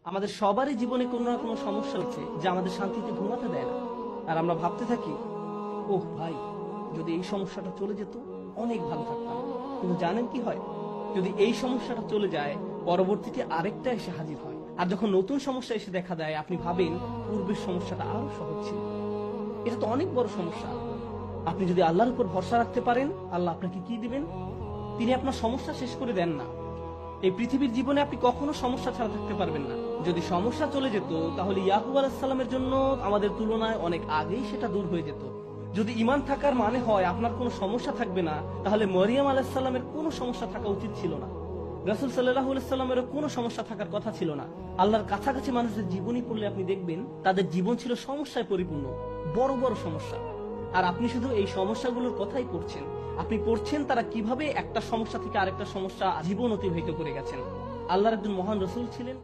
আমাদের সবারই জীবনে কোনো না কোনো সমস্যা হচ্ছে যা আমাদের শান্তিতে ঘুমাতে দেয় না। আর আমরা ভাবতে থাকি, ওহ ভাই, যদি এই সমস্যাটা চলে যেত অনেক ভালো থাকতাম। কিন্তু জানেন কি হয়, যদি এই সমস্যাটা চলে যায় পরবর্তীতে আরেকটা এসে হাজির হয়। আর যখন নতুন সমস্যা এসে দেখা দেয় আপনি ভাবেন পূর্বের সমস্যাটা আরো সহজ ছিল। এটা তো অনেক বড় সমস্যা। আপনি যদি আল্লাহর উপর ভরসা রাখতে পারেন, আল্লাহ আপনাকে কি দিবেন? তিনি আপনার সমস্যা শেষ করে দেন না। এই পৃথিবীর জীবনে আপনি কখনো সমস্যা ছাড়া থাকতে পারবেন না। যদি সমস্যা চলে যেত তাহলে ইয়াকুব আলাইহিস সালামের জন্য আমাদের তুলনায় অনেক আগেই সেটা দূর হয়ে যেত। যদি ঈমান থাকার মানে হয় আপনার কোনো সমস্যা থাকবে না, তাহলে মরিয়ম আলাইহিস সালামের কোনো সমস্যা থাকা উচিত ছিল না। রাসূল সাল্লাল্লাহু আলাইহি সাল্লামেরও কোনো সমস্যা থাকার কথা ছিল না। আল্লাহর কাছাকাছি মানুষদের জীবনী পড়লে আপনি দেখবেন তাদের জীবন ছিল সমস্যায় পরিপূর্ণ, বড় বড় সমস্যা। আর আপনি শুধু এই সমস্যাগুলোর কথাই পড়ছেন। আপনি পড়ছেন তারা কিভাবে একটা সমস্যা থেকে আরেকটা সমস্যা জীবন অতিবাহিত করে গেছেন। আল্লাহর একজন মহান রসূল ছিলেন।